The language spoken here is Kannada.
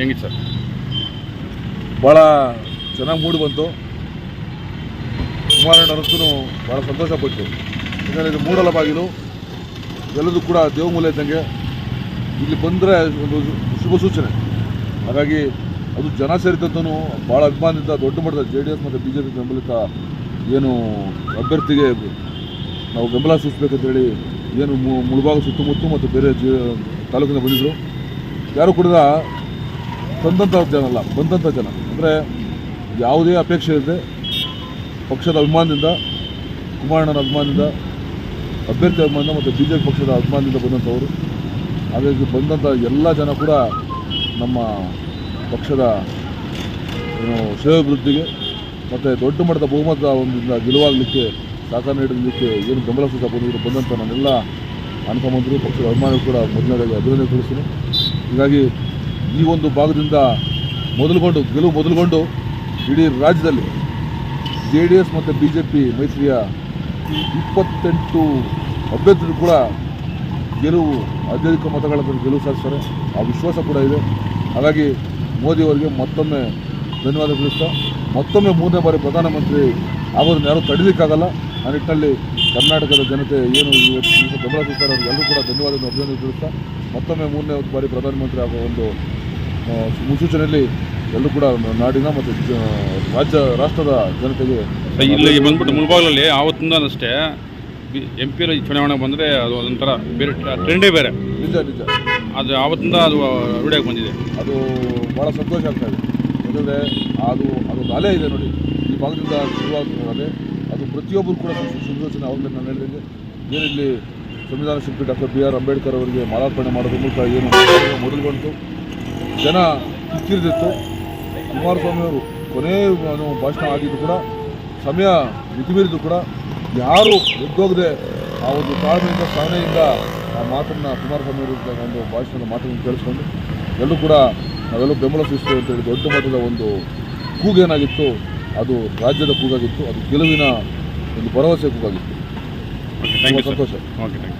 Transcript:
ಹೆಂಗಿತ್ತು ಸರ್? ಭಾಳ ಚೆನ್ನಾಗಿ ಮೂಡಿ ಬಂತು. ಕುಮಾರಣ್ಣನಂತೂ ಭಾಳ ಸಂತೋಷಪಟ್ಟು, ಯಾಕಂದರೆ ಇದು ಮೂಡಲ ಬಾಗಿಲು, ಎಲ್ಲದೂ ಕೂಡ ದೇವಮೂಲೆ ಇದ್ದಂಗೆ. ಇಲ್ಲಿ ಬಂದರೆ ಒಂದು ಶುಭ ಸೂಚನೆ. ಹಾಗಾಗಿ ಅದು ಜನ ಸೇರಿದಂತೂ ಭಾಳ ಅಭಿಮಾನದಿಂದ ದೊಡ್ಡ ಮಟ್ಟದ JDS ಮತ್ತು BJP ಬೆಂಬಲಿತ ಏನು ಅಭ್ಯರ್ಥಿಗೆ ನಾವು ಬೆಂಬಲ ಸೂಚಿಸಬೇಕಂತೇಳಿ ಏನು ಮುಳುಭಾಗ ಸುತ್ತಮುತ್ತ ಮತ್ತು ಬೇರೆ ತಾಲೂಕಿಂದ ಬಂದಿದ್ದರು. ಯಾರು ಕೂಡ ತಂದಂಥ ಜನ ಅಲ್ಲ, ಬಂದಂಥ ಜನ. ಅಂದರೆ ಯಾವುದೇ ಅಪೇಕ್ಷೆ ಇಲ್ಲದೆ ಪಕ್ಷದ ಅಭಿಮಾನದಿಂದ, ಕುಮಾರಣ್ಣನ ಅಭಿಮಾನದಿಂದ, ಅಭ್ಯರ್ಥಿ ಅಭಿಮಾನದಿಂದ ಮತ್ತು BJP ಪಕ್ಷದ ಅಭಿಮಾನದಿಂದ ಬಂದಂಥವರು. ಹಾಗಾಗಿ ಬಂದಂಥ ಎಲ್ಲ ಜನ ಕೂಡ ನಮ್ಮ ಪಕ್ಷದ ಶ್ರೇಯೋಭಿವೃದ್ಧಿಗೆ ಮತ್ತು ದೊಡ್ಡ ಮಟ್ಟದ ಬಹುಮತದ ಒಂದಿಂದ ಗೆಲುವಾಗಲಿಕ್ಕೆ ಸಹಕಾರ ನೀಡಲಿಕ್ಕೆ ಏನು ಬೆಂಬಲ ಸೂಚಕ ಬಂದಂಥ ನಾನೆಲ್ಲ ಅನುಕಮಂತ್ರು, ಪಕ್ಷದ ಅಭಿಮಾನಿಗಳು ಕೂಡ ಮೊದಲನೇದಾಗಿ ಅಭಿನಂದನೆ ತಿಳಿಸ್ತೀನಿ. ಹೀಗಾಗಿ ಈ ಒಂದು ಭಾಗದಿಂದ ಗೆಲುವು ಮೊದಲುಗೊಂಡು ಇಡೀ ರಾಜ್ಯದಲ್ಲಿ JDS ಮತ್ತು BJP ಮೈತ್ರಿಯ 28 ಅಭ್ಯರ್ಥಿಗಳು ಕೂಡ ಗೆಲುವು ಅತ್ಯಧಿಕ ಮತಗಳ ಗೆಲುವು ಸಾಧಿಸ್ತಾರೆ. ಆ ವಿಶ್ವಾಸ ಕೂಡ ಇದೆ. ಹಾಗಾಗಿ ಮೋದಿಯವರಿಗೆ ಮತ್ತೊಮ್ಮೆ ಧನ್ಯವಾದ ತಿಳಿಸ್ತಾ, ಮತ್ತೊಮ್ಮೆ 3ನೇ ಬಾರಿ ಪ್ರಧಾನಮಂತ್ರಿ ಆಗೋದನ್ನು ಯಾರೂ ತಡೀಲಿಕ್ಕಾಗಲ್ಲ. ಆ ನಿಟ್ಟಿನಲ್ಲಿ ಕರ್ನಾಟಕದ ಜನತೆ ಏನು ಬೆಂಬಲ ಸೂಚಿಸ್ತಾರೆ ಅವರಿಗೆಲ್ಲರೂ ಕೂಡ ಧನ್ಯವಾದವನ್ನು ಅಭಿನಂದನೆ ತಿಳಿಸ್ತಾ, ಮತ್ತೊಮ್ಮೆ 3ನೇ ಬಾರಿ ಪ್ರಧಾನಮಂತ್ರಿ ಆಗೋ ಒಂದು ಮುನ್ಸೂಚನೆಯಲ್ಲಿ ಎಲ್ಲರೂ ಕೂಡ ನಾಡಿನ ಮತ್ತು ರಾಷ್ಟ್ರದ ಜನತೆಗೆ ಇಲ್ಲಿ ಬಂದ್ಬಿಟ್ಟು ಮುಳಬಾಗಿಲಲ್ಲಿ ಆವತ್ತಿಂದ ಅಷ್ಟೇ MP ಚುನಾವಣೆ ಬಂದರೆ ಅದು ಒಂಥರ ಬೇರೆ ಟ್ರೆಂಡೇ ಬೇರೆ. ನಿಜ ಅದು ಆವತ್ತಿಂದ ಅದು ರೂಢಿಯಾಗಿ ಬಂದಿದೆ. ಅದು ಭಾಳ ಸಂತೋಷ ಆಗ್ತಾ ಇದೆ. ಯಾಕಂದರೆ ಅದೊಂದು ಅಲೆ ಇದೆ ನೋಡಿ, ಈ ಭಾಗದಿಂದ ಶುರುವಾಗ್ತದೆ. ಅದು ಪ್ರತಿಯೊಬ್ಬರು ಕೂಡ ಸುಸೂಚನೆ. ಅವಾಗಲೇ ನಾನು ಹೇಳಿದಂಗೆ ಏನಿಲ್ಲಿ ಸಂವಿಧಾನ ಶಿಲ್ಪಿ ಡಾಕ್ಟರ್ BR ಅಂಬೇಡ್ಕರ್ ಅವರಿಗೆ ಮಾಲಾರ್ಪಣೆ ಮಾಡೋದ್ರ ಮೂಲಕ ಏನು ಮೊದಲುಗೊಂಡು ಜನ ಕಿಕ್ಕಿರಿದಿತ್ತು. ಕುಮಾರಸ್ವಾಮಿ ಅವರು ಕೊನೆ ಭಾಷಣ ಆಗಿದ್ದು ಕೂಡ ಸಮಯ ಮಿತಿಮೀರಿದ್ದು ಕೂಡ ಯಾರು ಎದ್ದೋಗದೆ ಆ ಒಂದು ತಾಳ್ಮೆಯಿಂದ ಸಹನೆಯಿಂದ ಆ ಮಾತನ್ನು ಕುಮಾರಸ್ವಾಮಿ ಅವರು ಒಂದು ಭಾಷಣದ ಮಾತನ್ನು ಕೇಳಿಸ್ಕೊಂಡು ಎಲ್ಲರೂ ಕೂಡ ನಾವೆಲ್ಲೂ ಬೆಂಬಲ ಸೂಚಿಸ್ತೇವೆ ಅಂತೇಳಿ ದೊಡ್ಡ ಮಟ್ಟದ ಒಂದು ಕೂಗೇನಾಗಿತ್ತು, ಅದು ರಾಜ್ಯದ ಕೂಗಾಗಿತ್ತು. ಅದು ಗೆಲುವಿನ ಒಂದು ಭರವಸೆ ಕೂಗಾಗಿತ್ತು. ಸಂತೋಷ. ಸಂತೋಷ. Okay, thank you.